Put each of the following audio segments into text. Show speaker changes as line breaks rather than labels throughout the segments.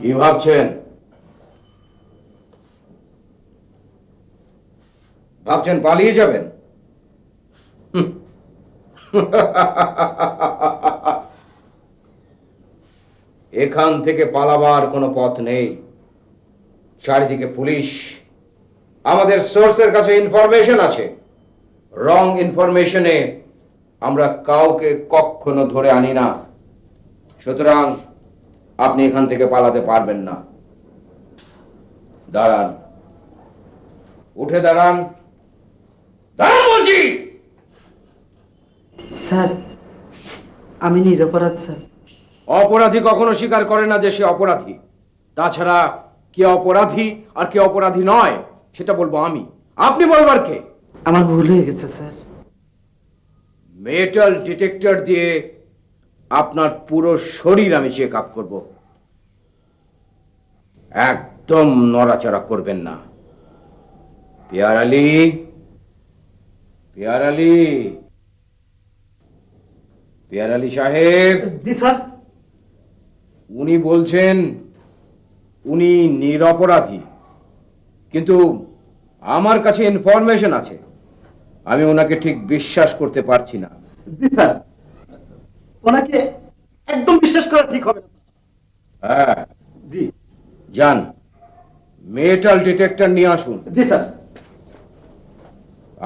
কি ভাবছেন? ভাবছেন পালিয়ে যাবেন? এখান থেকে পালাবার কোনো পথ নেই। চারিদিকে পুলিশ, আমাদের সোর্সের কাছে ইনফরমেশন আছে। রং ইনফরমেশনে আমরা কাউকে কখনো ধরে আনি না। সুতরাং আপনি এখান থেকে পালাতে পারবেন না। দাঁড়ান, উঠে দাঁড়ান, দাঁড়ান বলছি।
স্যার, আমি নিরপরাধ স্যার।
অপরাধী কখনো স্বীকার করে না যে সে অপরাধী। তাছাড়া কে অপরাধী আর কে অপরাধী নয় সেটা বলবো আমি, আপনি বলবার কে?
আমার ভুল হয়ে গেছে স্যার।
মেটাল ডিটেক্টর দিয়ে আপনার পুরো শরীর আমি চেক আপ করব। একদম নড়াচড়া করবেন না। পিয়ার আলী, পিয়ার আলী, পিয়ার আলী সাহেব।
জি স্যার।
উনি বলছেন উনি নিরপরাধী, কিন্তু আমার কাছে ইনফরমেশন আছে, আমি ওনাকে ঠিক বিশ্বাস করতে পারছি না।
জি স্যার, ওনাকে একদম বিশ্বাস করা ঠিক হবে না।
হ্যাঁ,
জি।
যান, মেটাল ডিটেক্টর নিয়ে আসুন।
জি স্যার।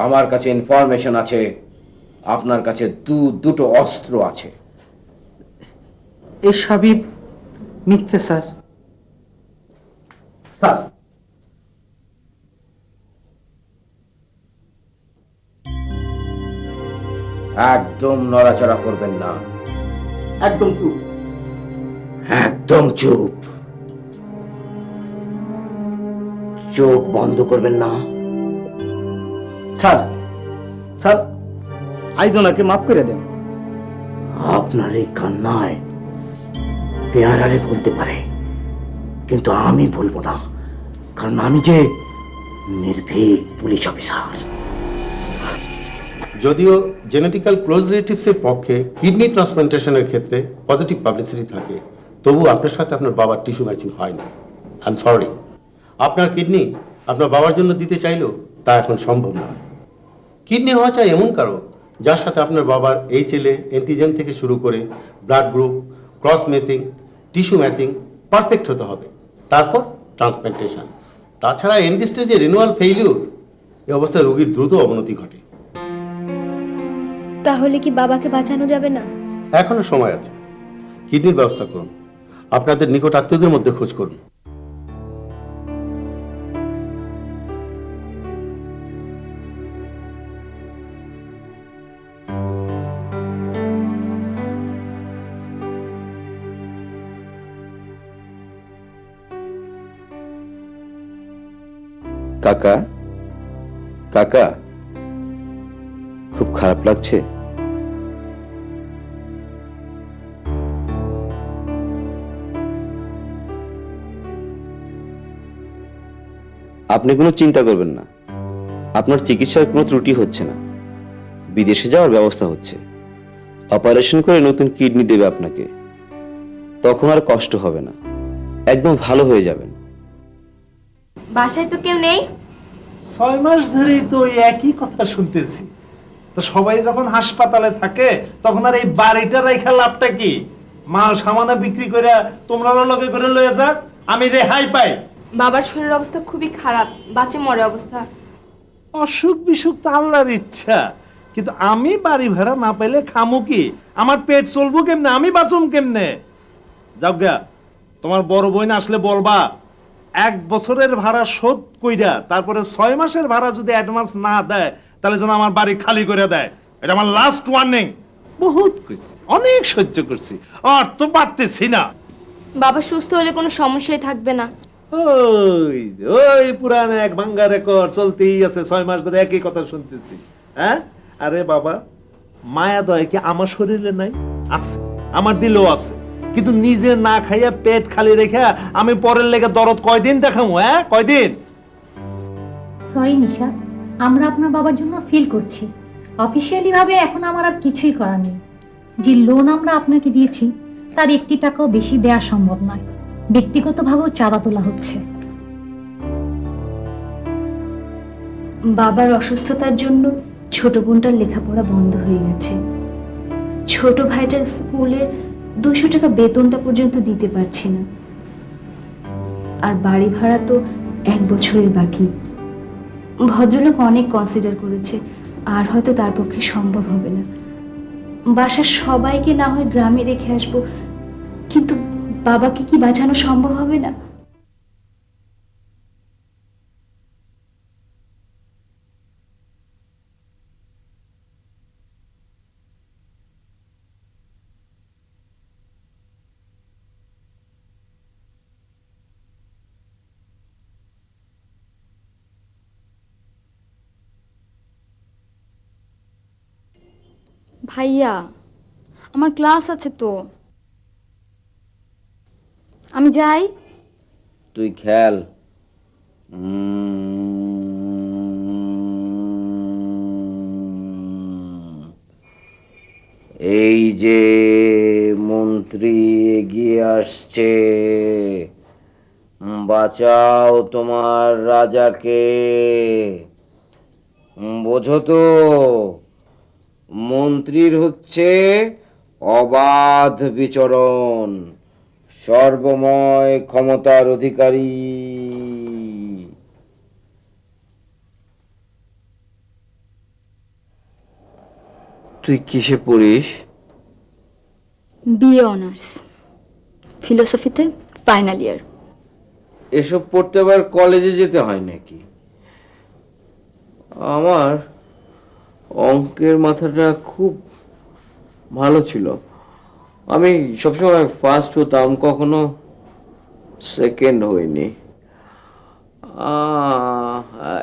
আমার কাছে ইনফরমেশন আছে আপনার কাছে দুটো অস্ত্র আছে।
এসবই মিথ্যে স্যার। স্যার,
একদম নড়াচড়া করবেন না।
একদম চুপ।
একদম চুপ। চোখ বন্ধ করবেন না।
স্যার, স্যার, আইজ ওনাকে মাফ করে দেন।
আপনার এই কান্নায় পেয়ারারে বলতে পারে, কিন্তু আমি বলবো না, কারণ আমি যে নির্ভীক পুলিশ অফিসার।
যদিও জেনেটিক্যাল ক্লোজ রিলেটিভসের পক্ষে কিডনি ট্রান্সপ্লান্টেশনের ক্ষেত্রে পজিটিভ পাবলিসিটি থাকে, তবু আপনার সাথে আপনার বাবার টিস্যু ম্যাচিং হয় না। I am sorry. আপনার কিডনি আপনার বাবার জন্য দিতে চাইলেও তা এখন সম্ভব নয়। কিডনি হওয়া চাই এমন কারো যার সাথে আপনার বাবার HLA অ্যান্টিজেন থেকে শুরু করে blood group, cross matching, tissue matching perfect হতে হবে, তারপর ট্রান্সপ্লান্টেশন। তাছাড়া এন্ড স্টেজে রিনুয়াল ফেইলিউর, এই অবস্থায় রোগীর দ্রুত অবনতি ঘটে।
তাহলে কি বাবাকে বাঁচানো যাবে না?
এখনো সময় আছে। কিডনির ব্যবস্থা করুন, আপনাদের নিকট আত্মীয়দের মধ্যে খোঁজ করুন।
কাকা, কাকা, খুব খারাপ লাগছে? আপনি কোনো চিন্তা করবেন না, আপনার চিকিৎসার কোনো ত্রুটি হচ্ছে না। বিদেশে যাওয়ার ব্যবস্থা হচ্ছে, অপারেশন করে নতুন কিডনি দেবে আপনাকে, তখন আর কষ্ট হবে না, একদম ভালো হয়ে যাবেন।
বাসায় তো কেউ নেই।
6 মাস ধরেই তো ওই একই কথা শুনতেছি। তো সবাই যখন হাসপাতালে থাকে তখন আর এই বাড়িটা রেখা লাভটা কি? মাল সামানা বিক্রি করে তোমরা লগে করে লয়ে যাক, আমি রেহাই পাই।
বাবার শরীরের অবস্থা খুবই খারাপ, বাঁচে মরে অবস্থা।
অসুখ বিসুখ তো আল্লাহর ইচ্ছা, কিন্তু আমি বাড়ি ভাড়া না পেলে খামু কি? আমার পেট চলবো কেমনে? আমি বাঁচুম কেমনে? যাও গা, তোমার বড় বোন আসলে বলবা 1 বছরের ভাড়া শোধ কইরা তারপরে 6 মাসের ভাড়া যদি অ্যাডভান্স না দেয় তাহলে যেন আমার বাড়ি খালি করে দেয়। এটা আমার লাস্ট ওয়ার্নিং। বহুত কইছি, অনেক সহ্য করছি, আর তো পারতেছি না।
বাবা সুস্থ হলে কোনো সমস্যাই থাকবে না।
ওই পুরান এক ভাঙ্গা রেকর্ড চলতেই আছে, 6 মাস ধরে একই কথা শুনতেছি। হ্যাঁ, আরে বাবা, মায়া দয়া কি আমার শরীরে নাই? আছে, আমার দিলেও আছে, কিন্তু নিজে না খাইয়া পেট খালি রেখে আমি পরের লেগে দরদ কয়দিন দেখাবো? হ্যাঁ, কয়দিন?
সরি নিশা, আমরা আপনার বাবার জন্য ফিল করছি। অফিসিয়ালি ভাবে এখন আমার আর কিছুই করার নেই। যে লোন আমরা আপনাকে দিয়েছি তার 1 টাকাও বেশি দেওয়া সম্ভব নয়। ব্যক্তিগতভাবেও চাঁদা তোলা হচ্ছে।
বাবার অসুস্থতার জন্য ছোট বোনটার লেখাপড়া বন্ধ হয়ে গেছে। ছোট ভাইটার স্কুলের 200 টাকা বেতনটা পর্যন্ত দিতে পারছি না। আর বাড়ি ভাড়া তো 1 বছরের বাকি। ভদ্রলোক অনেক কনসিডার করেছে, আর হয়তো তার পক্ষে সম্ভব হবে না। বাসার সবাইকে না হয় গ্রামে রেখে আসবো, কিন্তু বাবাকে কি বাঁচানো সম্ভব হবে না?
ভাইয়া, আমার ক্লাস আছে তো, আমি যাই।
তুই খেল। এই যে মন্ত্রী এগিয়ে আসছে, বাঁচাও তোমার রাজাকে। বোঝো তো, মন্ত্রীর হচ্ছে অবাধ বিচরণ, সর্বময় ক্ষমতার অধিকারী। তুই কিসে পড়িস?
বিএ অনার্স, ফিলোসফিতে ফাইনাল ইয়ার।
এসব পড়তে আবার কলেজে যেতে হয় নাকি? আমার অঙ্কের মাথাটা খুব ভালো ছিল, আমি সবসময় ফার্স্ট হতাম, কখনো সেকেন্ড হইনি।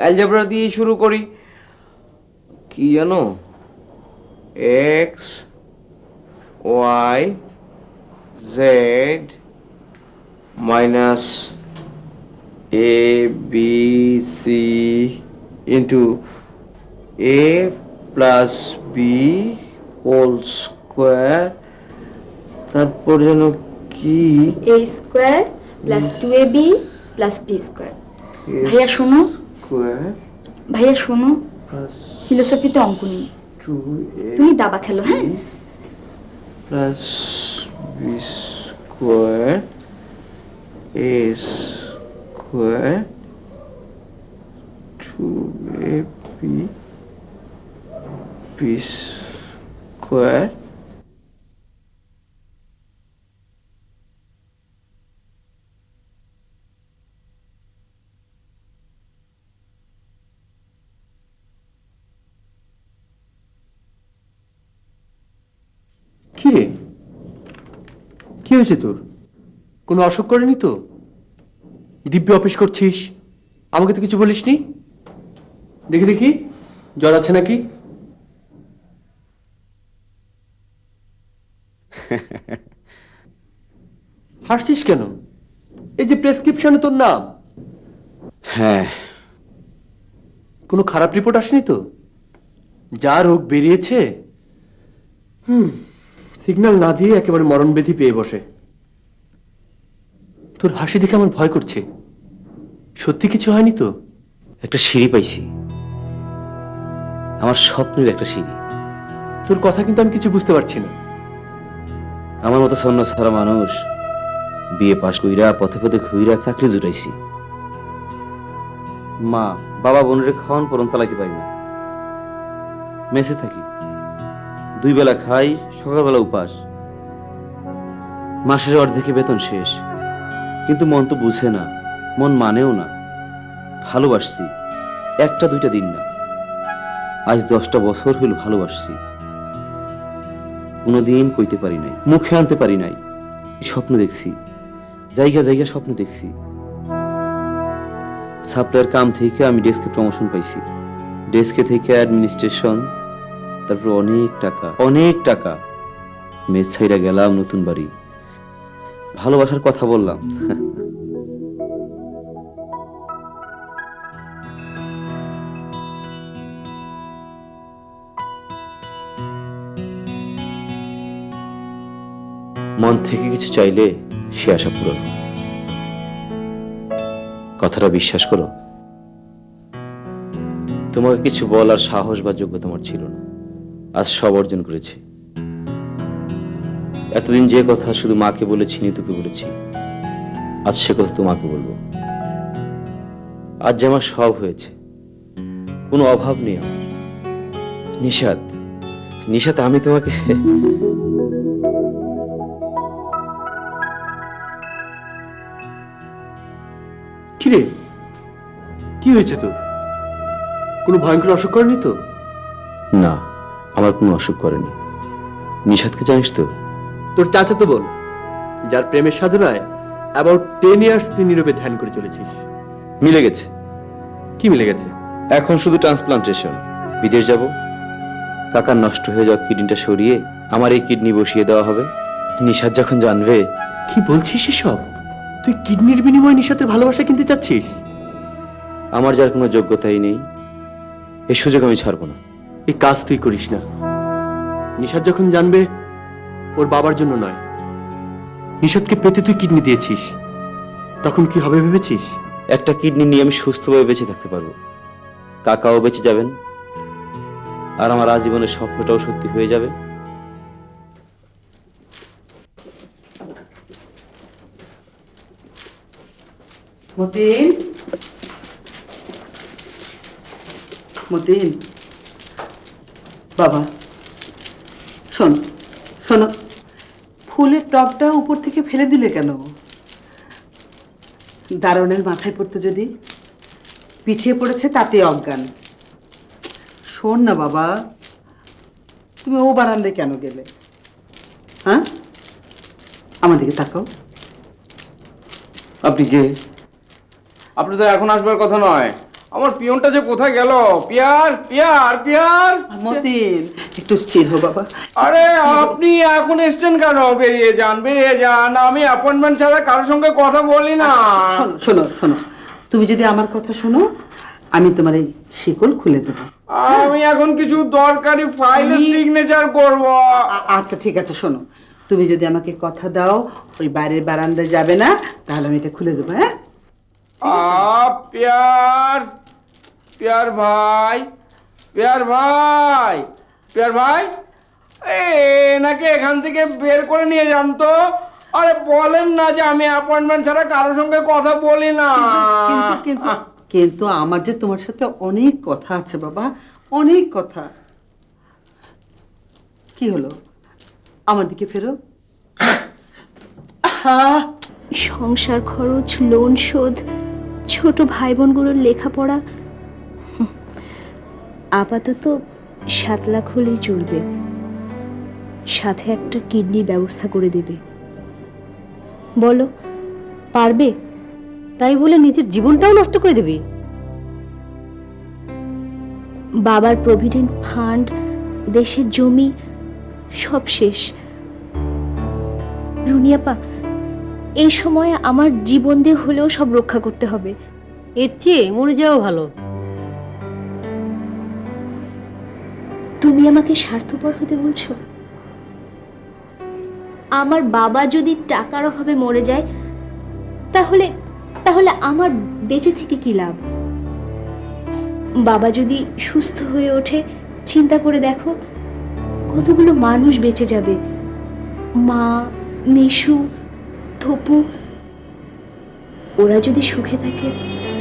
অ্যালজেব্রা দিয়ে শুরু করি। কি জানো? X Y Z minus A B C into A plus B whole square, তারপর যেন কি
A square plus 2ab plus B square. ভাইয়া শোনো,
স্কোয়ার
ভাইয়া শোনো,
প্লাস
ফিলোসফিতে অঙ্ক নেই,
2a
তুমি দাবা খেলো। হ্যাঁ,
প্লাস বি স্কোয়ার এ স্কোয়ার 2ab বি স্কোয়ার।
কি রে, কি হয়েছে তোর? কোনো অসুখ করেনি তো? দিব্যি অফিস করছিস, আমাকে তো কিছু বলিসনি। দেখি দেখি, জ্বর আছে নাকি? হাসছিস কেন? এই যে প্রেসক্রিপশনে তোর নাম।
হ্যাঁ,
কোনো খারাপ রিপোর্ট আসেনি তো? যা রোগ বেরিয়েছে, সিগন্যাল না দিয়ে একেবারে মরণব্যাধি পেয়ে বসে। তোর হাসি দেখে আমার ভয় করছে। সত্যি কিছু হয়নি তো?
একটা সিঁড়ি পাইছি, আমার স্বপ্নের একটা সিঁড়ি।
তোর কথা কিন্তু আমি কিছু বুঝতে পারছি না।
আমার মতো সন্ন সারা মানুষ বিয়ে পাশ কইরা পথে পথে ঘুইরা চাকরি জুটাইছি। মা বাবা বোনের খাওয়ান পরন চালাইতে পারি না, মেসে থাকি, 2 বেলা খাই, সকালবেলা উপাস। মাসের অর্ধেকে বেতন শেষ, কিন্তু মন তো বুঝে না, মন মানেও না। ভালোবাসছি 1-2 দিন না, আজ 10টা বছর হইল ভালোবাসছি। কোনোদিন কইতে পারি নাই, মুখে আনতে পারি নাই। স্বপ্ন দেখছি, জায়গা জায়গা স্বপ্ন দেখছি। সাপ্লাইয়ের কাম থেকে আমি ডেস্কে প্রমোশন পাইছি, ডেস্কে থেকে অ্যাডমিনিস্ট্রেশন, তারপর অনেক টাকা। মেস ছাইরা গেলাম নতুন বাড়ি, ভালোবাসার কথা বললাম। মন থেকে কিছু চাইলে সে আশা পূরণ। কথাটা বিশ্বাস করো, তোমাকে কিছু বলার সাহস বা যোগ্যতা আমার ছিল না, আজ সব অর্জন করেছি। এতদিন যে কথা শুধু মাকে বলেছি, নিতুকে বলেছি, আজ সে কথা তোমাকে বলবো। আজ যে আমার সব হয়েছে, কোনো অভাব নেই আমার। নিশাত, নিশাত, আমি তোমাকে
কিরে, কি হয়েছে তোর? কোনো ভয়ঙ্কর অসুখ করেনি তো?
না, আমার কোনো অসুখ করেনি। নিশাতকে জানিস তো?
তোর চাচাতো বোন, যার প্রেমের সাধনায় অ্যাবাউট 10 ইয়ার্স তুই নীরবে ধ্যান করে চলেছিস।
মিলে গেছে।
কি মিলে গেছে?
এখন শুধু ট্রান্সপ্লান্টেশন। বিদেশ যাব, কাকার নষ্ট হয়ে যাওয়া কিডনিটা সরিয়ে আমার এই কিডনি বসিয়ে দেওয়া হবে। নিশাত যখন জানবে।
কি বলছিস এসব? তুই কিডনির বিনিময়ে নিশাতের ভালোবাসা কিনতে চাচ্ছিস?
আমার যার কোনো যোগ্যতাই নেই, এই সুযোগ আমি ছাড়বো না।
এই কাজ তুই করিস না। নিশাত যখন জানবে ওর বাবার জন্য নয়, নিশাতকে পেতে তুই কিডনি দিয়েছিস, তখন কি হবে ভেবেছিস?
একটা কিডনি নিয়ে আমি সুস্থভাবে বেঁচে থাকতে পারবো, কাকাও বেঁচে যাবেন, আর আমার আজীবনের স্বপ্নটাও সত্যি হয়ে যাবে।
মতিন, মতিন, বাবা শোনো, শোনো, ফুলের টবটা উপর থেকে ফেলে দিলে কেন? দারোয়ানের মাথায় পড়তো যদি, পিঠিয়ে পড়েছে তাতে অজ্ঞান। শোন না বাবা, তুমি ও বারান্দায় কেন গেলে? হ্যাঁ, আমার দিকে তাকাও।
আপনি কে? আপনি তো এখন আসবার কথা নয়। আমার পিয়নটা যে কোথায় গেল? Peer, peer, peer.
মতিন, একটু স্থির হো বাবা।
আরে আপনি এখন এসছেন কেন? বেরিয়ে যান, বেরিয়ে যান। আমি অ্যাপয়েন্টমেন্ট ছাড়া কারোর সঙ্গে কথা বলি না।
শোনো, শোনো, শোনো, তুমি যদি আমার কথা শোনো, আমি তোমার এই শিকল খুলে দেবো।
আমি এখন কিছু দরকারি ফাইলে সিগনেচার করব।
আচ্ছা ঠিক আছে, শোনো, তুমি যদি আমাকে কথা দাও ওই বাইরের বারান্দায় যাবে না, তাহলে আমি এটা খুলে দেবো। হ্যাঁ,
প্যার, প্যার ভাই, প্যার ভাই, প্যার ভাই, নাকি এখান থেকে বের করে নিয়ে যান তো। আরে বলেন না যে আমি অ্যাপয়েন্টমেন্ট ছাড়া কারোর সঙ্গে কথা বলি না।
কিন্তু কিন্তু কিন্তু আমার যে তোমার সাথে অনেক কথা আছে বাবা, অনেক কথা। কি হলো? আমার দিকে ফেরো।
সংসার খরচ, লোন শোধ, ছোট ভাই বোনগুলোর লেখাপড়া, আপাতত 7 লাখ হলেই চলবে। সাথে একটা কিডনির ব্যবস্থা করে দেবে।
বলো, পারবে? তাই বলে নিজের জীবনটাও নষ্ট করে দেবে?
বাবার প্রভিডেন্ট ফান্ড, দেশের জমি সব শেষ। রুনিয়াপা, এই সময় আমার জীবন দিয়ে হলেও সব রক্ষা করতে হবে।
এর চেয়ে মরে যাওয়া ভালো।
তুমি আমাকে স্বার্থপর হতে বলছো? আমার বাবা যদি টাকার অভাবে মরে যায়, তাহলে তাহলে আমার বেঁচে থেকে কি লাভ? বাবা যদি সুস্থ হয়ে ওঠে, চিন্তা করে দেখো কতগুলো মানুষ বেঁচে যাবে। মা, নিশু, থপু, ওরা যদি সুখে থাকে,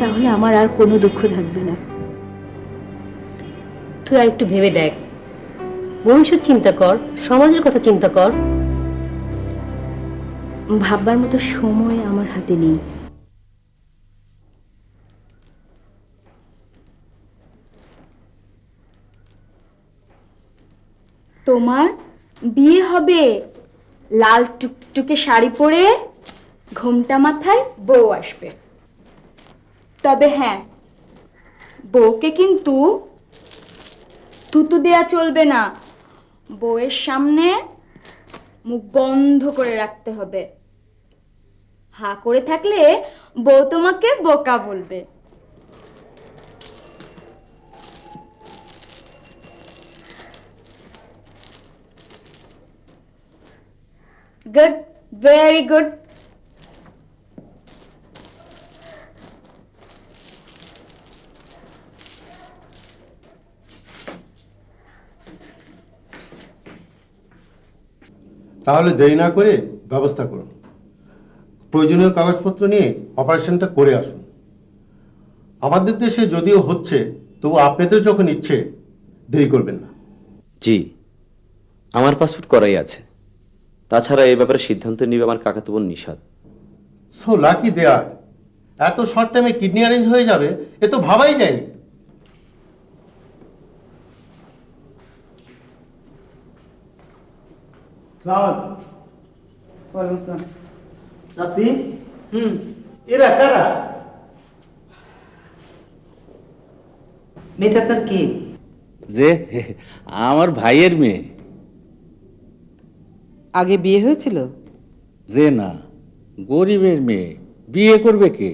তাহলে আমার আর কোনো দুঃখ থাকবে না।
তুই আর একটু ভেবে দেখ, ভবিষ্যৎ চিন্তা কর, সমাজের কথা চিন্তা কর।
ভাববার মতো সময় আমার হাতে নেই।
তোমার বিয়ে হবে, লাল টুকটুকে শাড়ি পরে, ঘোমটা মাথায় বউ আসবে। তবে হ্যাঁ, বউকে কিন্তু তুতু দেয়া চলবে না। বউয়ের সামনে মুখ বন্ধ করে রাখতে হবে। হা করে থাকলে বউ তোমাকে বোকা বলবে। Good, very good.
তাহলে দেরি না করে ব্যবস্থা করুন, প্রয়োজনীয় কাগজপত্র নিয়ে অপারেশনটা করে আসুন। আমাদের দেশে যদিও হচ্ছে, তবু আপনাদের যখন ইচ্ছে দেরি করবেন না।
জি, আমার পাসপোর্ট করাই আছে। তাছাড়া এই ব্যাপারে সিদ্ধান্ত নেবে আমার কাকাতো বোন নিশাদ।
সো লাকি দেয়ার, এত শর্ট টাইমে কিডনি অ্যারেঞ্জ হয়ে যাবে এ তো ভাবাই যায়নি।
চাচি, এরা কারা?
মেয়েটা আপনার কে?
যে আমার ভাইয়ের মেয়ে।
আগে বিয়ে হয়েছিল?
যে না, গরিবের মেয়ে, বিয়ে করবে কে?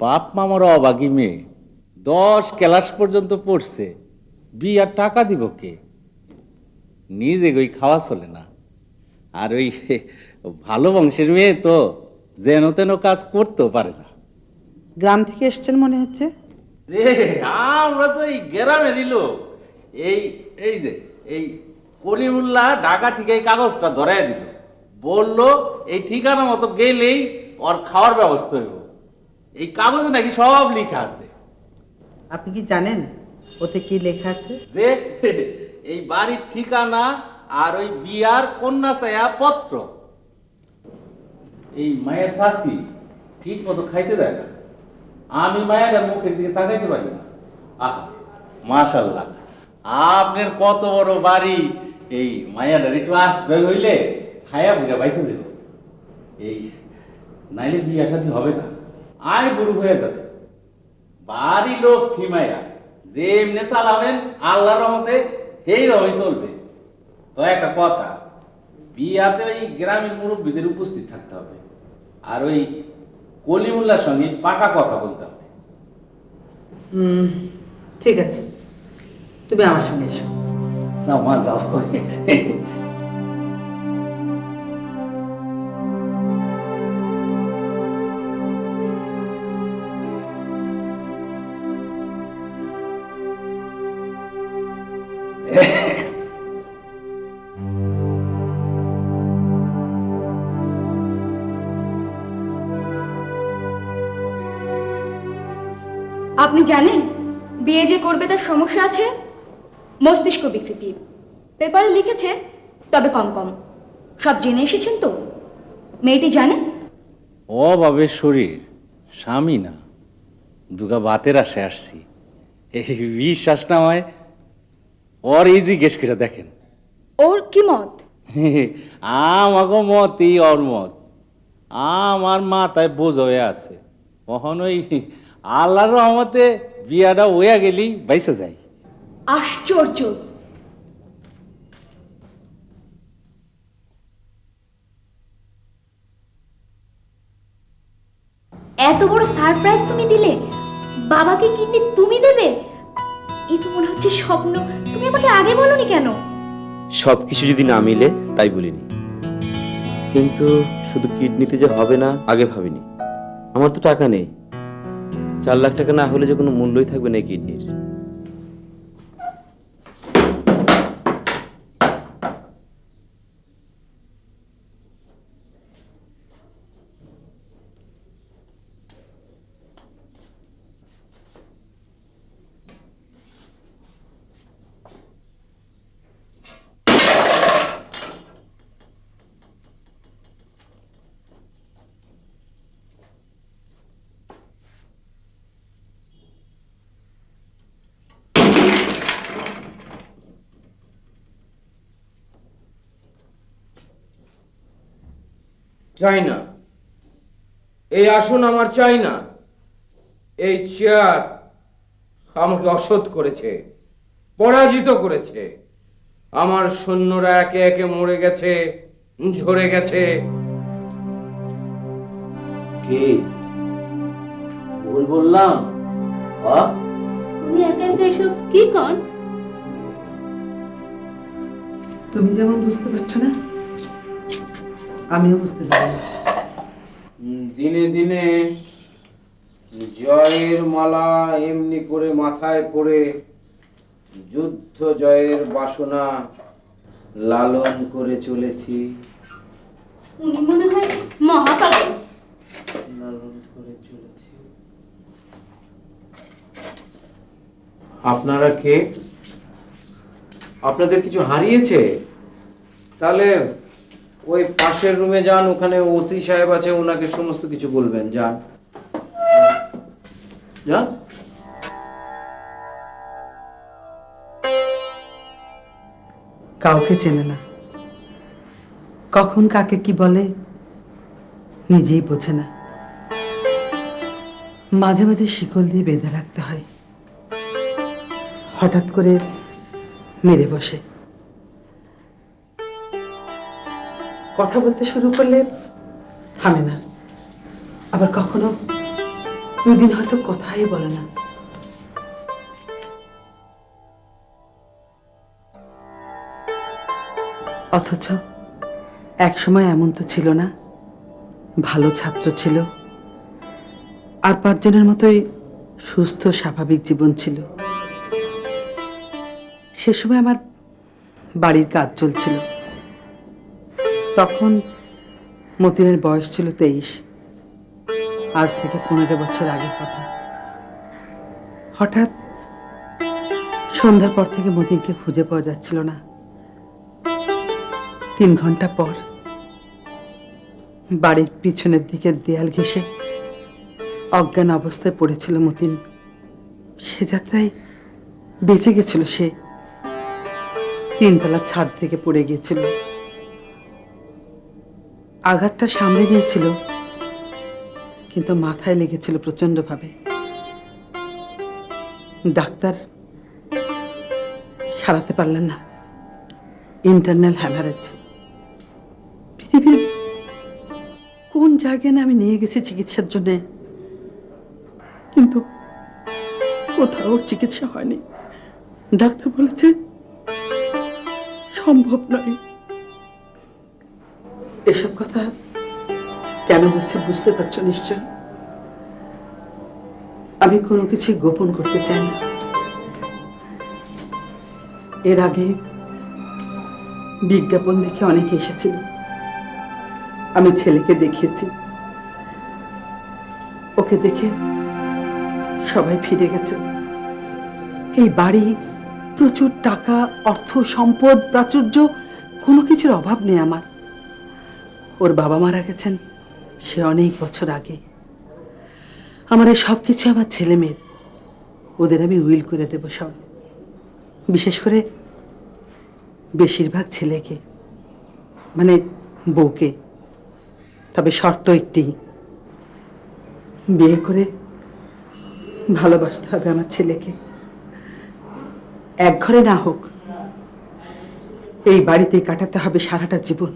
বাপ মামার অবাগী মেয়ে, 10 ক্লাস পর্যন্ত পড়ছে, বিয়ার টাকা দিব কে? নিজে ওই খাওয়া চলে না। আর ওই ভালো বংশের মেয়ে তো যেন তেন কাজ করতেও পারে না।
গ্রাম থেকে এসেছেন মনে হচ্ছে।
যে আমরা তো এই গ্রামেরই লোক। এই এই যে এই কলিমুল্লাহ ঢাকা থেকে এই কাগজটা ধরাই দিল, বলল এই ঠিকানা মতো গেলেই ওর খাওয়ার ব্যবস্থা হইব। এই কাগজে নাকি সব লেখা আছে।
আপনি কি জানেন ওতে কি লেখা আছে?
যে এই বাড়ির ঠিকানা আর ওই বিয়ার কন্যা ছায়া পত্র। এই মায়ের শাস্তি ঠিক মতো খাইতে দেয় না, আমি মায়ের মুখের দিকে তাকাইতে পারি না। আহ, মাশাল্লাহ, আপনার কত বড় বাড়ি! এই মায়াটার একটু আসবে হইলে খায়া বুঝা পাইছে দিল। এই নাইলে বিয়ে সাথে হবে না, আয় বুড়ো হয়ে যাবে। বাড়ি লক্ষ্মী মায়া, যে এমনি চালাবেন আল্লাহর রহমতে সেই রকমই চলবে। তো একটা কথা, বিয়াতে ওই গ্রামের মুরব্বীদের উপস্থিত থাকতে হবে, আর ওই কলিমুল্লার সঙ্গে পাকা কথা বলতে হবে।
ঠিক আছে, তুমি আমার সঙ্গে এসো।
যাও মা, যাও।
আপনি জানেন বিয়ে যে করবে তার সমস্যা আছে, মস্তিষ্ক বিকৃতি। পেপারে লিখেছে, তবে কম কম। সব জেনে এসেছেন তো? মেয়েটি জানে
অভাবের শরীর, স্বামী না, দুগা বাতের আশে আসছি। এই বিশ্বাস না হয় ওর এই জিজ্ঞেস করে দেখেন।
ওর কি মত?
আমাকে মতই ওর মত। আমার মাথায় বোঝ হয়ে আছে, কখন ওই আল্লাহর রহমতে বিয়াটা হইয়া গেলি বাইসে যায়।
আশ্চর্য!
এত বড় সারপ্রাইজ তুমি দিলে, বাবাকে কিডনি তুমি দেবে? এই তো মনে হচ্ছে স্বপ্ন। তুমি আমাকে আগে বলনি কেন?
সবকিছু যদি না মিলে তাই বলিনি, কিন্তু শুধু কিডনিতে যে হবে না আগে ভাবিনি। আমার তো টাকা নেই, 4 লাখ টাকা না হলে যে কোনো মূল্যই থাকবে না এই কিডনির।
চাই না, এই আসন আমার চাই না। এই চেয়ার আমাকে অসৎ করেছে, পরাজিত করেছে। আমার সৈন্যরা একে একে মরে গেছে, ঝরে গেছে।
কে ভুল বললাম?
তুমি একা একা এসব কি কর?
তুমি যেমন বুঝতে পারছো না, আমিও বুঝতে পারি।
দিনে দিনে জয়ের মালা এমনি করে মাথায় পড়ে যুদ্ধ জয়ের বাসনা লালন করে চলেছি,
উনি মনে হয় মহাপাগল।
লালন করে চলেছি। আপনারা কে? আপনাদের কিছু হারিয়েছে? তাহলে ওই পাশের রুমে যান, ওখানে ওসি সাহেব আছে, ওনাকে সমস্ত কিছু বলবেন। যান যান।
কাউকে চেনে না, কখন কাকে কি বলে নিজেই বোঝে না। মাঝে মাঝে শিকল দিয়ে বেঁধে রাখতে হয়, হঠাৎ করে মেরে বসে। কথা বলতে শুরু করলে থামে না, আবার কখনো দুদিন হয়তো কথাই বলে না। অথচ এক সময় এমন তো ছিল না, ভালো ছাত্র ছিল, আর 5 জনের মতোই সুস্থ স্বাভাবিক জীবন ছিল। সে সময় আমার বাড়ির কাজ চলছিল। তখন মতিনের বয়স ছিল 23, আজ থেকে 15 বছর আগের কথা। হঠাৎ সন্ধ্যার পর থেকে মতিনকে খুঁজে পাওয়া যাচ্ছিল না। 3 ঘন্টা পর বাড়ির পিছনের দিকের দেয়াল ঘেঁষে অজ্ঞান অবস্থায় পড়েছিল মতিন। সে যাত্রায় বেঁচে গেছিল সে। 3 তলার ছাদ থেকে পড়ে গিয়েছিল। আঘাতটা সামলে নিয়েছিল, কিন্তু মাথায় লেগেছিল প্রচন্ডভাবে। ডাক্তার সারাতে পারলেন না, ইন্টারনাল হ্যামারেজ। পৃথিবীর কোন জায়গায় না আমি নিয়ে গেছি চিকিৎসার জন্য, কিন্তু কোথাও চিকিৎসা হয়নি। ডাক্তার বলেছে সম্ভব নয়। এসব কথা কেন বলছে বুঝতে পারছো নিশ্চয়। আমি কোনো কিছু গোপন করতে চাই না। এর আগে বিজ্ঞাপন দেখে অনেকে এসেছিল, আমি ছেলেকে দেখিয়েছি। ওকে দেখে সবাই ফিরে গেছে। এই বাড়ি, প্রচুর টাকা, অর্থ, সম্পদ, প্রাচুর্য, কোনো কিছুর অভাব নেই আমার। ওর বাবা মারা গেছেন সে অনেক বছর আগে। আমার এই সব কিছু আমার ছেলে মেয়ের, ওদের আমি উইল করে দেব সব। বিশেষ করে বেশিরভাগ ছেলেকে, মানে বউকে। তবে শর্ত একটি, বিয়ে করে ভালোবাসতে হবে আমার ছেলেকে। এক ঘরে না হোক, এই বাড়িতেই কাটাতে হবে সারাটা জীবন।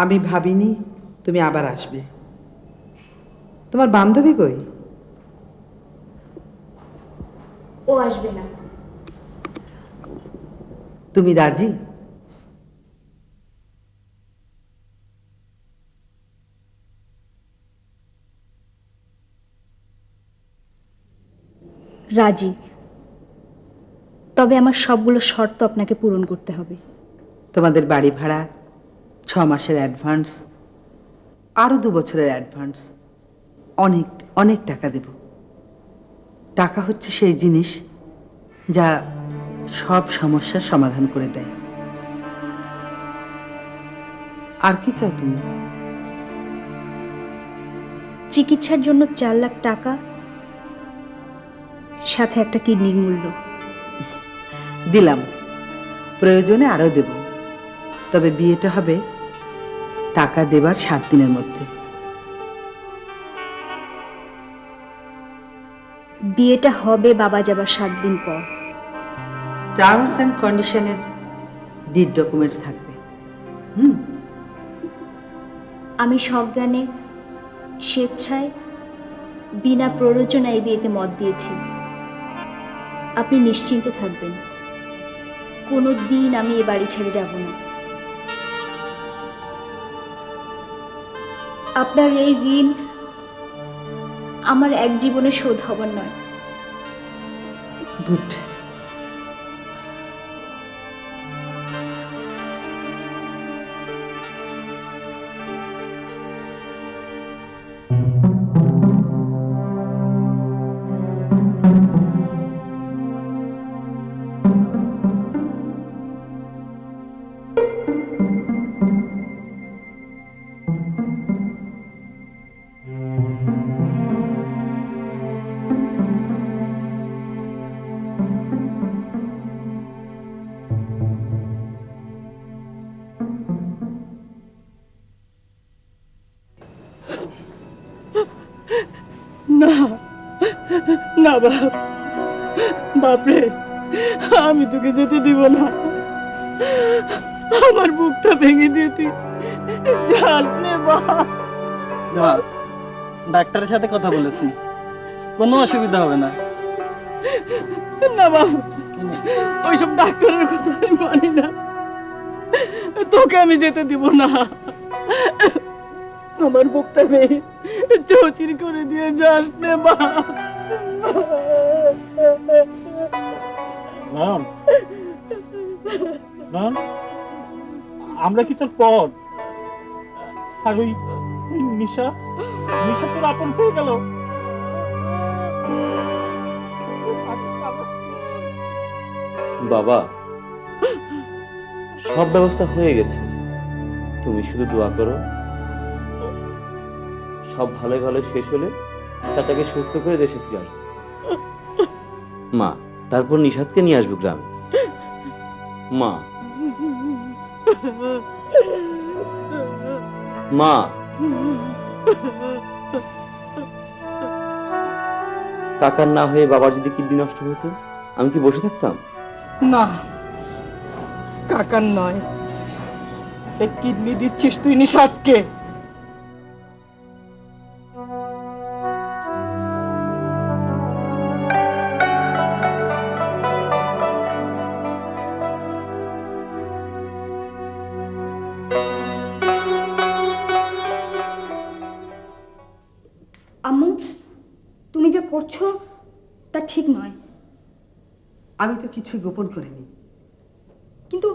আমি ভাবিনি তুমি আবার আসবে। তোমার বান্ধবী কই?
ও আসবে না।
তুমি রাজি?
রাজি, তবে আমার সবগুলো শর্ত আপনাকে পূরণ করতে হবে।
তোমাদের বাড়ি ভাড়া, 6 মাসের অ্যাডভান্স, আরো 2 বছরের অ্যাডভান্স, অনেক অনেক টাকা দেব। টাকা হচ্ছে সেই জিনিস যা সব সমস্যার সমাধান করে দেয়। আর কি চাও তুমি?
চিকিৎসার জন্য 4 লাখ টাকা, সাথে একটা কিডনির মূল্য।
দিলাম, প্রয়োজনে আরো দেব। তবে বিয়েটা হবে টাকা দেবার 7 দিনের মধ্যে।
বিয়েটা হবে বাবা যাবার 7 দিন পর।
টার্মস অ্যান্ড কন্ডিশনের ডিড ডকুমেন্টস থাকবে।
আমি সজ্ঞানে, স্বেচ্ছায়, বিনা প্ররোচনায় এই বিয়েতে মত দিয়েছি। আপনি নিশ্চিন্তে থাকবেন, কোনো দিন আমি এ বাড়ি ছেড়ে যাব না। আপনার এই ঋণ আমার এক জীবনে শোধ হবার নয়।
গুড।
না না বাপ, বাপরে, আমি তোকে যেতে দিব না। আমার বুকটা ভেঙে দিয়ে তুই যাস নে বাপ।
ডাক্তারের সাথে কথা বলেছি, কোনো অসুবিধা হবে না।
না বাপ, ওইসব ডাক্তারের কথা আমি মানি না, তোকে আমি যেতে দিব না। আমার বুকটা ভেঙে চৌচির করে দিয়ে যাস নে বাপ।
রাম, রাম, আমরা কি তোর পর? আর ওই নিশা, নিশা তোর আপন হয়ে গেল?
বাবা, সব ব্যবস্থা হয়ে গেছে, তুমি শুধু দোয়া করো সব ভালো ভালো শেষ হলে চাচাকে সুস্থ করে দেশে ফিরে আসবো। মা, তারপর নিশাদকে নিয়ে আসবো গ্রামে। মা, মা, কাকার না হয়ে বাবার যদি কিডনি নষ্ট হতো, আমি কি বসে থাকতাম?
না, কাকার নয়, এই কিডনি দিচ্ছিস তুই নিশাদকে।
আম্মু, তুমি যা করছো তা ঠিক নয়।
আমি তো কিছুই গোপন করিনি।
কিন্তু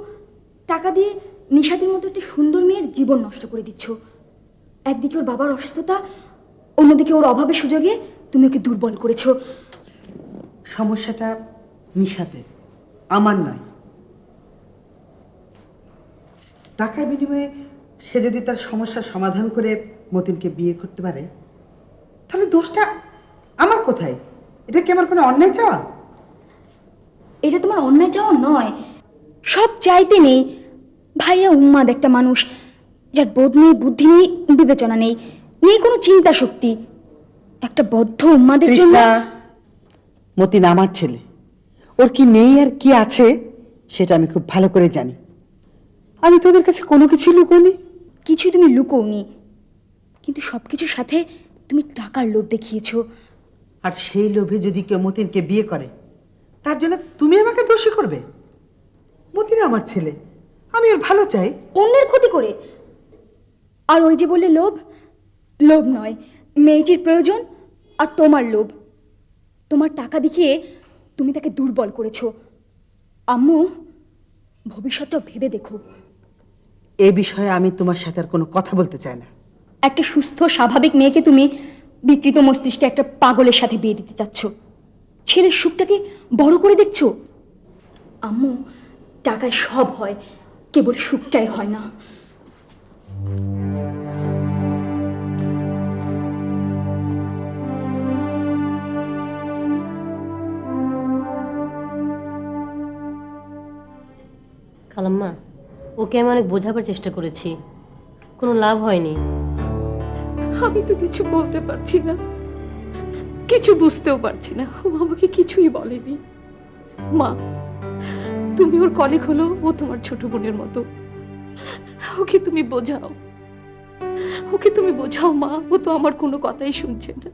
টাকা দিয়ে নিশাতের মতো একটা সুন্দর মেয়ের জীবন নষ্ট করে দিচ্ছ। একদিকে ওর বাবার অসুস্থতা, অন্যদিকে ওর অভাবের সুযোগে তুমি ওকে দুর্বল করেছো।
সমস্যাটা নিশাতের, আমার নয়। টাকার বিনিময়ে সে যদি তার সমস্যার সমাধান করে মতিনকে বিয়ে করতে পারে, তাহলে দোষটা আমার কোথায়? এটা কি আমার কোনো অন্যায় চাওয়া?
এটা তোমার অন্যায় চাওয়া নয়, সব চাইতে নেই। ভাইয়া উন্মাদ একটা মানুষ, যার বোধ নেই, বুদ্ধি নেই, বিবেচনা নেই, নেই কোনো চিন্তা শক্তি। একটা বদ্ধ উন্মাদের জন্য।
মতিন আমার ছেলে, ওর কি নেই আর কি আছে সেটা আমি খুব ভালো করে জানি। আমি তোদের কাছে কোনো কিছু লুকোনি।
কিছুই তুমি লুকোওনি, কিন্তু সবকিছুর সাথে তুমি টাকার লোভ দেখিয়েছো।
আর সেই লোভে যদি কেউ মতিনকে বিয়ে করে, তার জন্য তুমি আমাকে দোষী করবে? মতিন আমার ছেলে, আমি ওর ভালো চাই।
অন্যের ক্ষতি করে। আর ওই যে বললে লোভ, লোভ নয়, মেয়েটির প্রয়োজন আর তোমার লোভ। তোমার টাকা দেখিয়ে তুমি তাকে দুর্বল করেছো। আম্মু, ভবিষ্যৎটা ভেবে দেখো।
এ বিষয়ে আমি তোমার সাথে আর কোনো কথা বলতে চাই না।
একটা সুস্থ স্বাভাবিক মেয়েকে তুমি বিকৃত মস্তিষ্কে একটা পাগলের সাথে বিয়ে দিতে চাচ্ছ। ছেলের সুখটাকে বড় করে দেখছো। আম্মু, টাকায় সব হয়, কেবল সুখটাই হয় না।
খালাম্মা, ওকে আমি অনেক বোঝাবার চেষ্টা করেছি, কোনো লাভ হয়নি।
আমি তো কিছু বলতে পারছি না, কিছু বুঝতেও পারছি না। ও আমাকে কিছুই বলেনি। মা, তুমি ওর কলিগ হলো, ও তোমার ছোট বোনের মতো। ওকে তুমি বোঝাও, ওকে তুমি বোঝাও মা। ও তো আমার কোনো কথাই শুনছে না।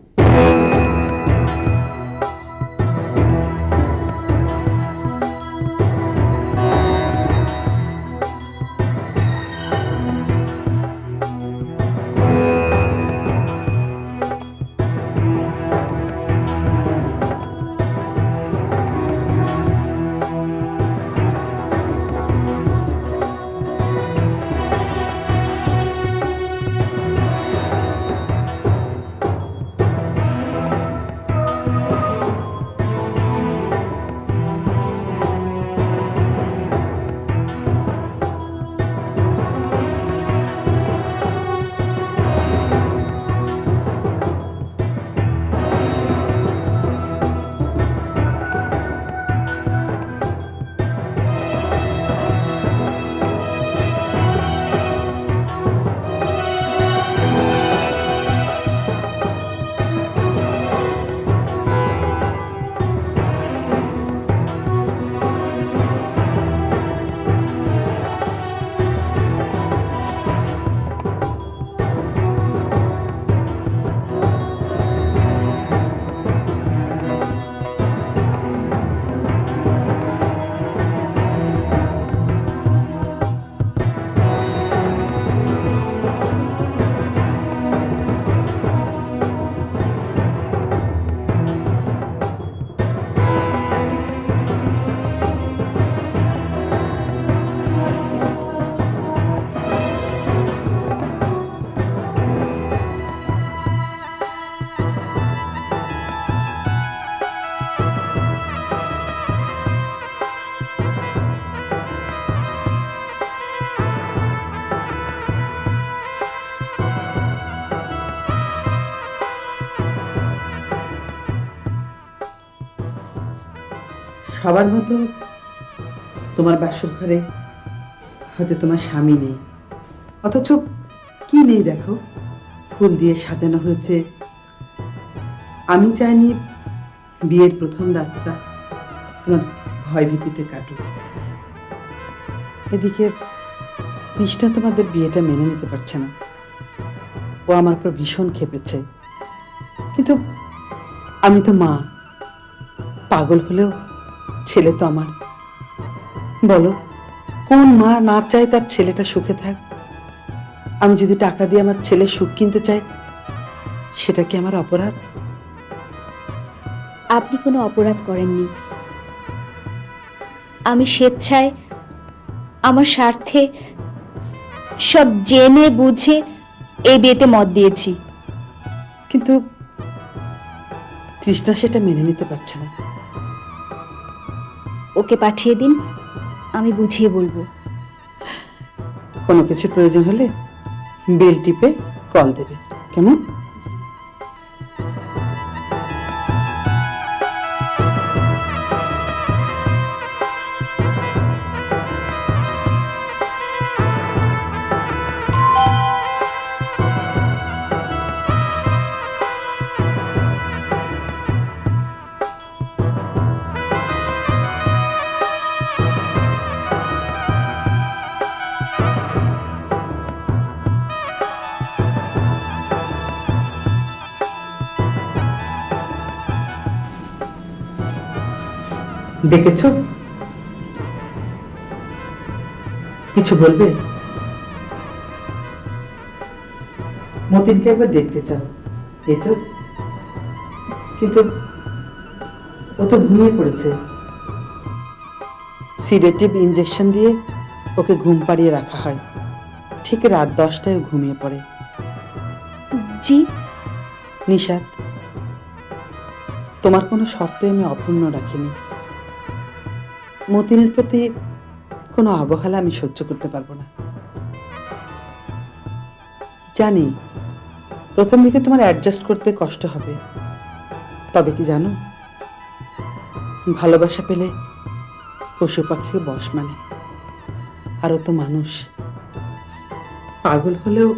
সবার মতো তোমার বাসর ঘরে হয়তো তোমার স্বামী নেই, অথচ কি নেই দেখো, ফুল দিয়ে সাজানো হয়েছে। আমি চাইনি বিয়ের প্রথম রাতটা তোমার ভয় ভীতিতে কাটুক। এদিকে তৃষ্ণা তোমাদের বিয়েটা মেনে নিতে পারছে না, ও আমার উপর ভীষণ ক্ষেপেছে। কিন্তু আমি তো মা, পাগল হলেও ছেলে তো আমার। বলো, কোন মা না চায় তার ছেলেটা সুখে থাক? আমি যদি টাকা দিয়ে আমার ছেলের সুখ কিনতে চাই, সেটা কি আমার অপরাধ?
আপনি কোনো অপরাধ করেননি। আমি স্বেচ্ছায় আমার স্বার্থে সব জেনে বুঝে এই বিয়েতে মত দিয়েছি।
কিন্তু তৃষ্ণা সেটা মেনে নিতে পারছে না।
ওকে পাঠিয়ে দিন, আমি বুঝিয়ে বলবো।
কোনো কিছু প্রয়োজন হলে বেল টিপে কল দেবে, কেমন? ডেকেছ? কিছু বলবে? মতিনকে একবার দেখতে চাও, এই তো। কিন্তু ও তো ঘুমিয়ে পড়েছে। সিডেটিভ ইনজেকশন দিয়ে ওকে ঘুম পাড়িয়ে রাখা হয়, ঠিক রাত 10টায় ঘুমিয়ে পড়ে।
জি
নিশাত, তোমার কোনো শর্তই আমি অপূর্ণ রাখিনি। মতিনের প্রতি কোনো অবহেলা আমি সহ্য করতে পারবো না। জানি প্রথম দিকে তোমার অ্যাডজাস্ট করতে কষ্ট হবে, তবে কি জানো, ভালোবাসা পেলে পশু পাখিও বশ মানে। আরও তো মানুষ। পাগল হলেও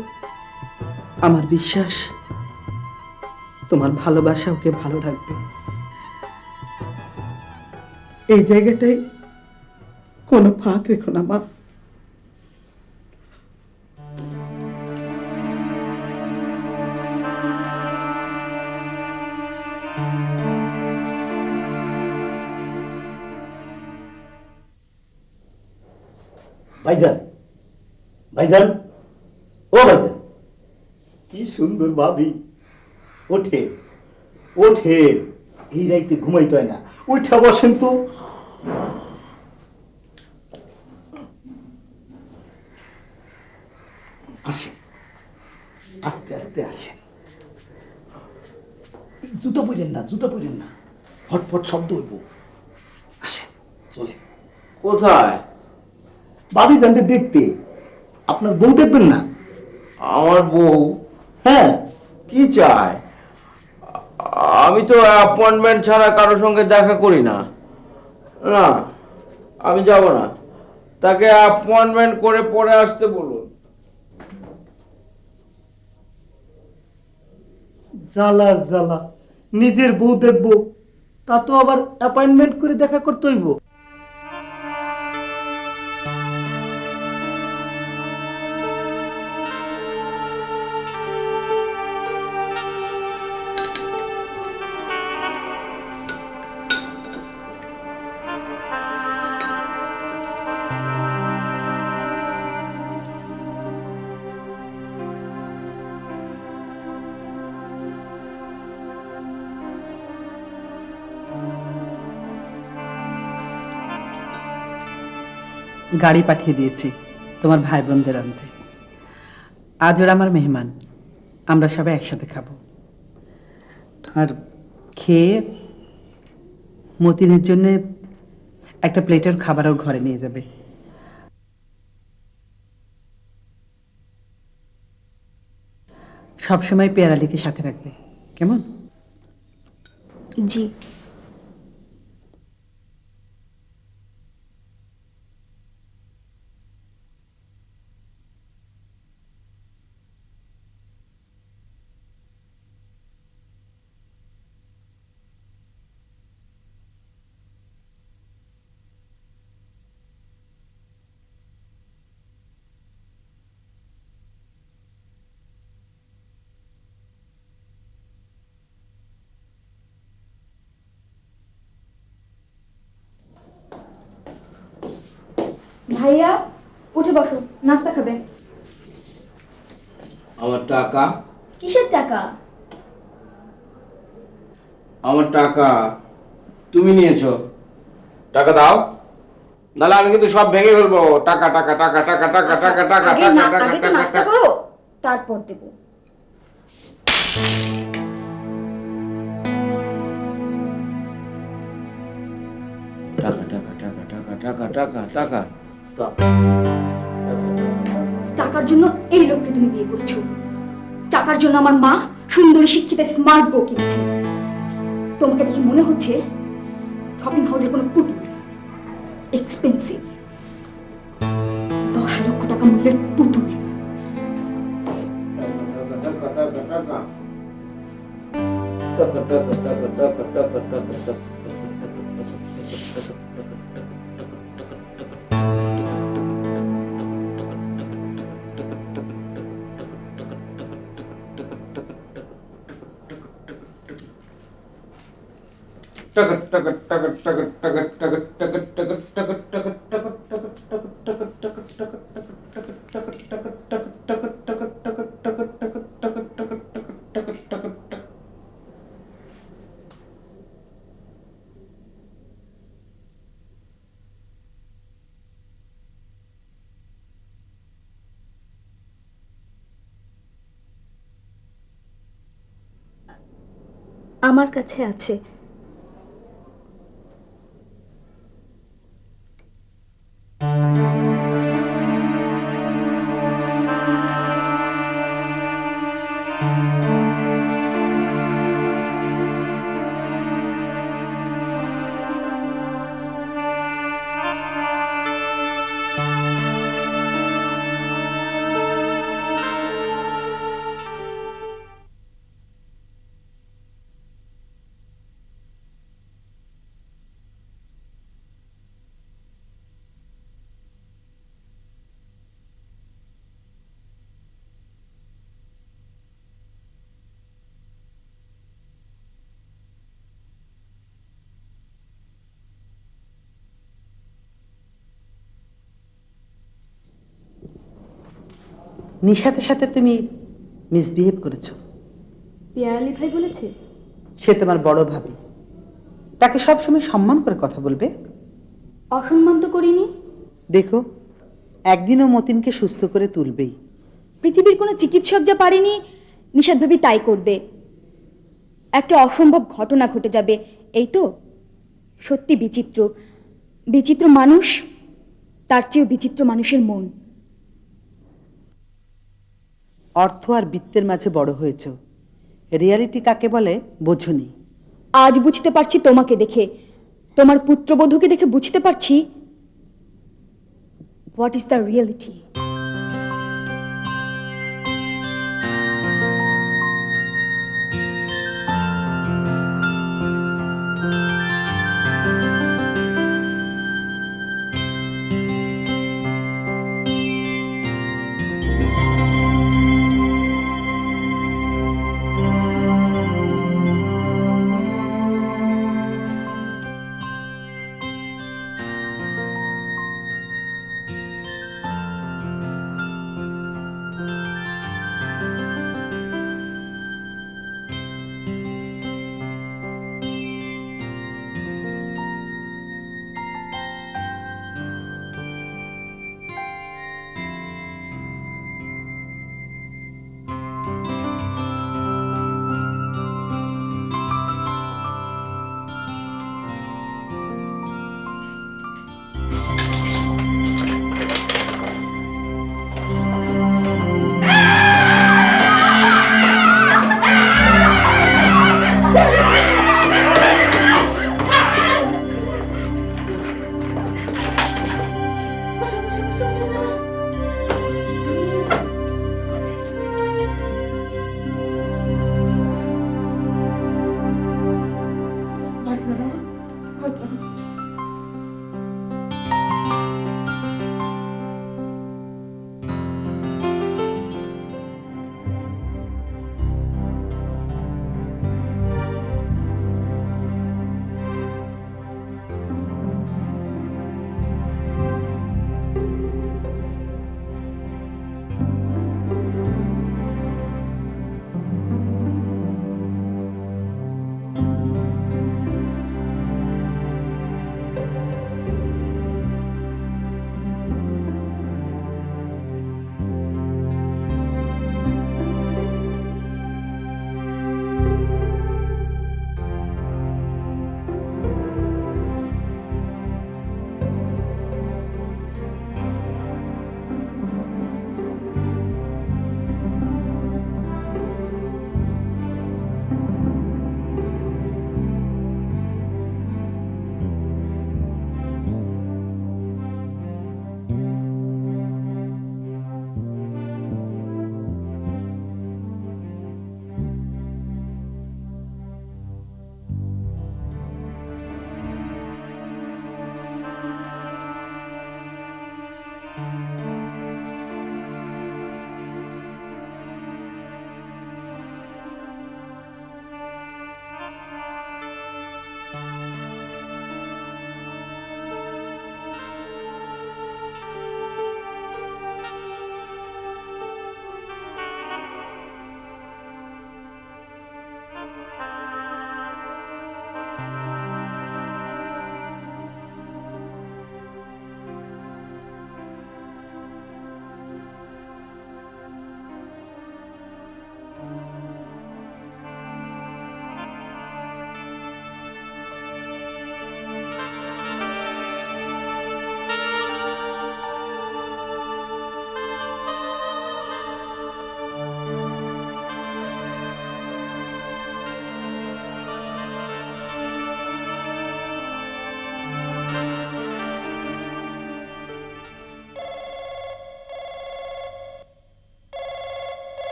আমার বিশ্বাস তোমার ভালোবাসা ওকে ভালো রাখবে। এই জায়গাটায় কোনো ফাঁক রেখো না মা।
ভাইজান, ভাইজান, ও ভাইজান, কি সুন্দর ভাবি। ওঠে ওঠে, এই রাইতে ঘুমাইতে হয় না, উঠা বসেন তো। আসেন, আস্তে আস্তে আসেন। জুতো পরেন না, জুতো পরেন না, ফটফট শব্দ হইব। আসেন, চলে।
কোথায়?
ভাবি জানতে দেখতে। আপনার বউ দেখবেন না?
আমার বউ?
হ্যাঁ।
কি চায়? আমি তো অ্যাপয়েন্টমেন্ট ছাড়া কারোর সঙ্গে দেখা করি না। না, আমি যাব না। তাকে অ্যাপয়েন্টমেন্ট করে পরে আসতে বলুন।
জ্বালা জ্বালা, নিজের বউ দেখবো, তা তো আবার অ্যাপয়েন্টমেন্ট করে দেখা করতে হইব।
গাড়ি পাঠিয়ে দিয়েছি তোমার ভাই বোনদের আনতে। আজ ওরা আমার মেহমান, আমরা সবাই একসাথে খাবো। আর খেয়ে মতিনের জন্য একটা প্লেটের খাবার ওর ঘরে নিয়ে যাবে। সবসময় পেয়ারালিকে সাথে রাখবে, কেমন?
জি।
ভাইয়া উঠে বসো, নাস্তা খাবে।
আমার টাকা,
কিসের টাকা?
আমার টাকা তুমি নিয়েছো। টাকা দাও, নাহলে আমি কিন্তু সব ভেঙে ফেলবো। টাকা টাকা টাকা টাকা টাকা টাকা টাকা
আগে
টাকা টাকা
আগে তো
টাকা
নাস্তা
টাকা।
করো, তারপর দেবো।
টাকা টাকা টাকা টাকা টাকা টাকা টাকা।
টাকার জন্য এই লোককে তুমি বিয়ে করেছো। টাকার জন্য আমার মা সুন্দরী শিক্ষিত স্মার্ট বউ কিনেছে। তোমাকে দেখে মনে হচ্ছে শপিং হাউসের কোনো পুতুল, এক্সপেন্সিভ 10 লক্ষ টাকা মূল্যের পুতুল।
আমার কাছে আছে।
নিশাতের সাথে তুমি মিসবিহেভ করেছো।
পিয়ারালি ভাই বলেছে?
সে তোমার বড় ভাবি, তাকে সবসময় সম্মান করে কথা বলবে।
অসম্মান তো করিনি।
দেখো, একদিনও মতিনকে সুস্থ করে তুলবেই।
পৃথিবীর কোনো চিকিৎসক যা পারেনি নিশাত ভাবি তাই করবে। একটা অসম্ভব ঘটনা ঘটে যাবে, এই তো। সত্যি বিচিত্র, বিচিত্র মানুষ, তার চেয়েও বিচিত্র মানুষের মন।
অর্থ আর বৃত্তের মাঝে বড় হয়েছ, রিয়ালিটি কাকে বলে বোঝনি।
আজ বুঝতে পারছি তোমাকে দেখে, তোমার পুত্রবধূকে দেখে বুঝতে পারছি what is the reality.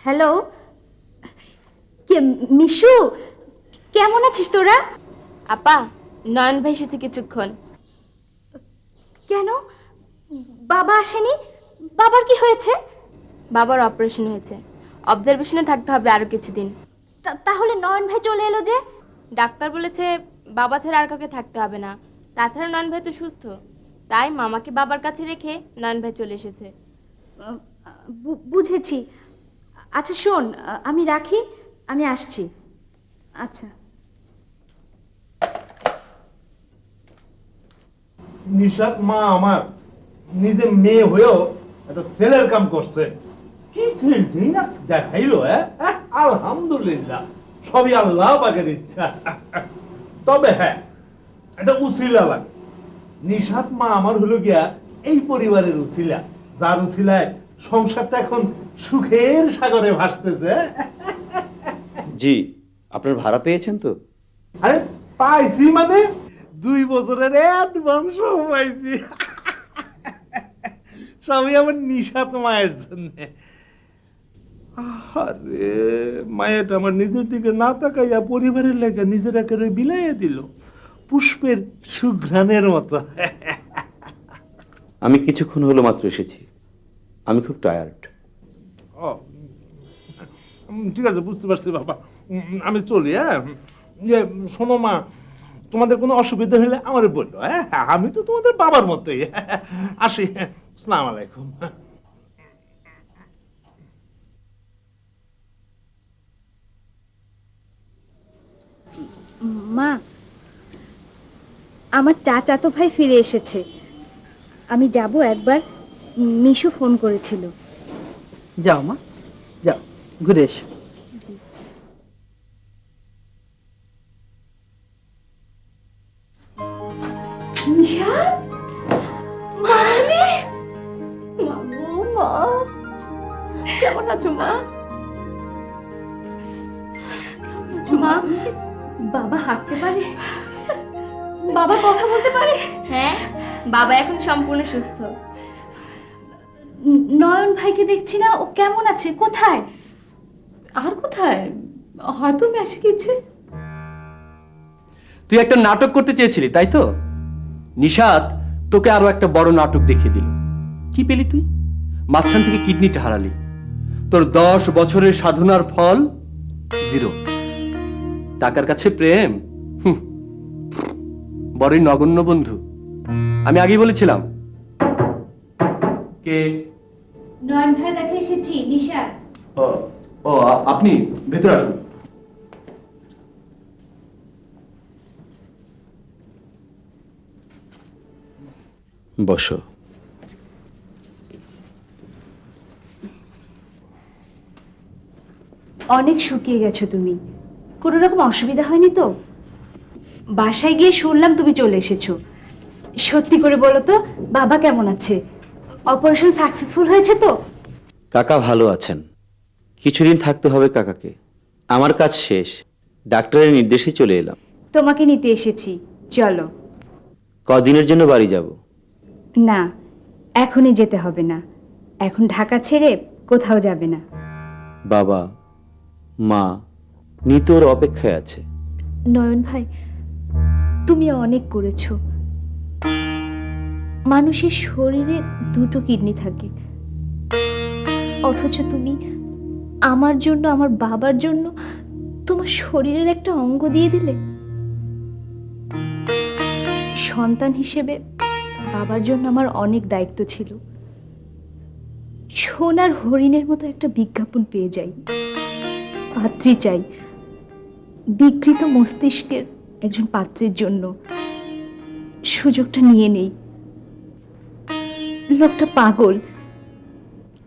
Hello, কে? মিশু, কেমন আছিস তোরা?
আপা, নয়ন ভাই এসেছে কিছুক্ষণ।
কেন বাবা আসেনি? বাবার কি হয়েছে?
বাবার অপারেশন হয়েছে, অবজারভেশনে থাকতে হবে আরো কিছুদিন।
তাহলে নয়ন ভাই চলে এলো যে?
ডাক্তার বলেছে বাবা ছাড়া আর কাউকে থাকতে হবে না। তাছাড়া নয়ন ভাই তো সুস্থ, তাই মামাকে বাবার কাছে রেখে নয়ন ভাই চলে এসেছে।
বুঝেছি। আচ্ছা শোন, আমি রাখি, আমি আসছি। আচ্ছা।
নিশাত মা আমার নিজে মেয়ে হয়েও একটা ছেলের কাম করছে। কি ফিল্ডিং দেখাইলো, আলহামদুলিল্লাহ, সবই আল্লাহ পাকের ইচ্ছা। তবে হ্যাঁ, এটা উসিলা লাগে। নিশাত মা আমার হলো গিয়া এই পরিবারের উসিলা, যার উসিলায় সংসারটা এখন সুখের সাগরে ভাসতেছে।
জি, আপনার ভাড়া পেয়েছেন তো?
আরে পাইছি মানে 2 বছরের অ্যাডভান্স পাইছি। সবই আমার নিশাত মায়ের জন্য। আরে মায়েটা আমার নিজের দিকে না তাকাইয়া পরিবারের লেগে নিজের একেবারে বিলাইয়া দিল, পুষ্পের সুঘ্রাণের মতো।
আমি কিছুক্ষণ হলো মাত্র এসেছি, আমি খুব টায়ার্ড।
ও, ঠিক আছে, বুঝতে পারছি বাবা, আমি চলি। হ্যাঁ, শোনো মা, তোমাদের কোনো অসুবিধা হলে আমার বললো। হ্যাঁ, আমি তো তোমাদের বাবার মতোই। আসি, আসসালামু আলাইকুম।
মা, আমার চাচাতো ভাই ফিরে এসেছে, আমি যাব একবার। মিশু ফোন করেছিল।
যাও মা, যাও ঘুরে এসো।
নিশাত, মাসি, মা গো মা, কেমন আছো মা?
মা, বাবা হাঁটতে পারে? বাবা কথা বলতে পারে?
হ্যাঁ, বাবা এখন সম্পূর্ণ সুস্থ।
নয়ন ভাইকে দেখছি না, ও কেমন আছে? কোথায়?
আর কোথায়? হয়তো মেসে গেছে।
তুই একটা নাটক করতে চেয়েছিলি, তাই তো? নিশাত তোকে আরো একটা বড় নাটক দেখিয়ে দিল। কি পেলি তুই? মাঝখান থেকে কিডনিটা হারালি। তোর 10 বছরের সাধনার ফল 0। টাকার কাছে প্রেম, বড়ই নগণ্য বন্ধু। আমি আগেই বলেছিলাম। কে?
নয়ন ভাইয়ের কাছে এসেছি, নিশা।
ও, আপনি ভেতরে আসুন।
বসো।
অনেক শুকিয়ে গেছো তুমি, কোনো রকম অসুবিধা হয়নি তো? বাসায় গিয়ে শুনলাম তুমি চলে এসেছো। সত্যি করে বলো তো, বাবা কেমন আছে? অপারেশন সাকসেসফুল হয়েছে তো?
কাকা ভালো আছেন। কিছুদিন থাকতে হবে কাকাকে। আমার কাজ শেষ, ডাক্তারের নির্দেশে চলে এলাম।
তোমাকে নিতে এসেছি, চলো।
কদিনের জন্য বাড়ি যাব?
না, এখনই যেতে হবে না। এখন ঢাকা ছেড়ে কোথাও যাবে না।
বাবা, মা, নিতোর অপেক্ষায় আছে।
নয়ন ভাই, তুমি অনেক করেছো। মানুষের শরীরে 2টো কিডনি থাকে, অথচ তুমি আমার জন্য, আমার বাবার জন্য তোমার শরীরের একটা অঙ্গ দিয়ে দিলে। সন্তান হিসেবে বাবার জন্য আমার অনেক দায়িত্ব ছিল। সোনার হরিণের মতো একটা বিজ্ঞাপন পেয়ে যাই, পাত্রী চাই, বিকৃত মস্তিষ্কের একজন পাত্রের জন্য। সুযোগটা নিয়ে নেই। লোকটা পাগল,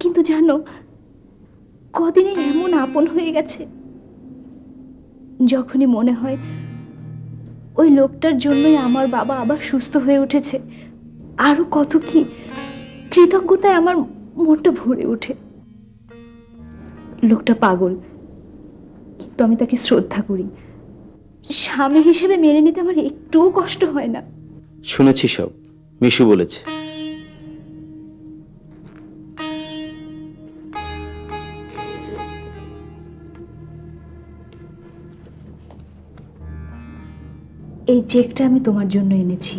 কিন্তু জানো, কদিনে এমন আপন হয়ে গেছে, যখনই মনে হয় ওই লোকটার জন্যই আমার বাবা আবার সুস্থ হয়ে উঠেছে, আরো কত কি কৃতজ্ঞতায় আমার মনটা ভরে ওঠে। লোকটা পাগল, কিন্তু আমি তাকে শ্রদ্ধা করি। স্বামী হিসেবে মেনে নিতে আমার একটুও কষ্ট হয় না।
শুনেছি সব, মিশু বলেছে।
এই চেকটা আমি তোমার জন্য এনেছি।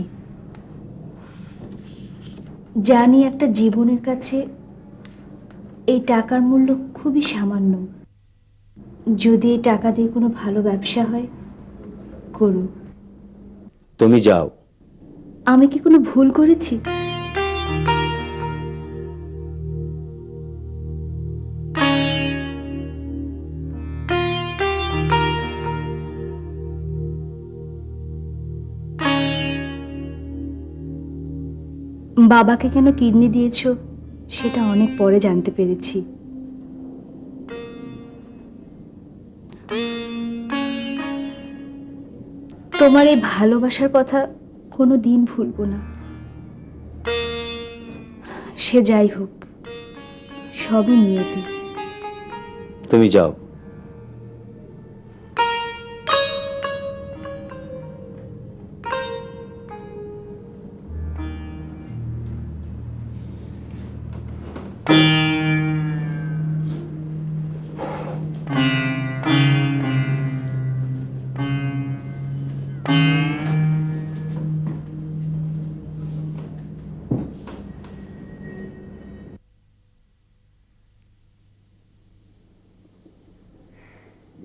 জানি একটা জীবনের কাছে এই টাকার মূল্য খুবই সামান্য। যদি এই টাকা দিয়ে কোনো ভালো ব্যবসা হয়, করো।
তুমি যাও।
আমি কি কোনো ভুল করেছি? বাবাকে কেন কিডনি দিয়েছো সেটা অনেক পরে জানতে পেরেছি। তোমার এই ভালোবাসার কথা কোনো দিন ভুলবো না। সে যাই হোক, সবই নিয়তি।
তুমি যাও।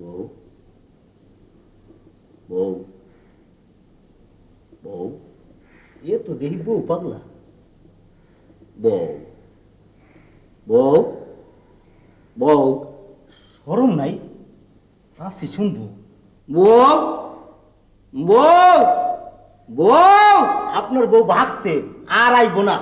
বউ, বউ, বউ,
এ তো দেখি বউ পাগলা।
বউ, বউ, বউ,
শরম নাই, চাষি শুনবো।
বউ, বউ, বউ।
আপনার বউ ভাগছে, আর আইবো না।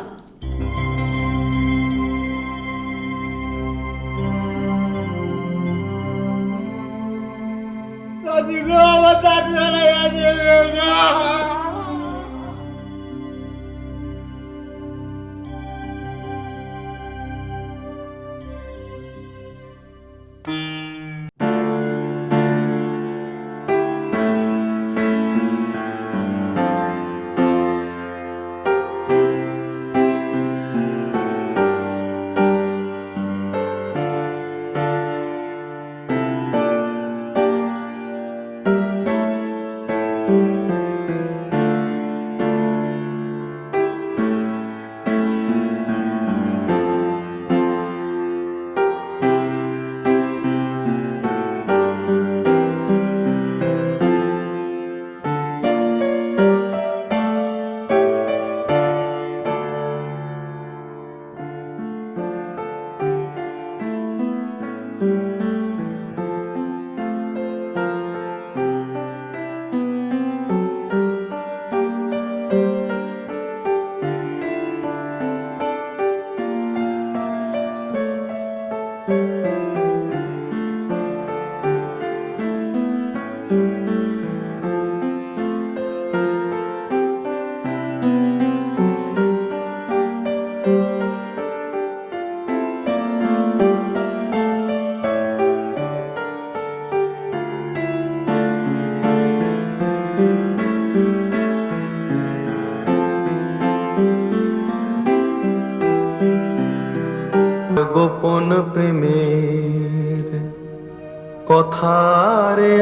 গোপন প্রেমের কথা রে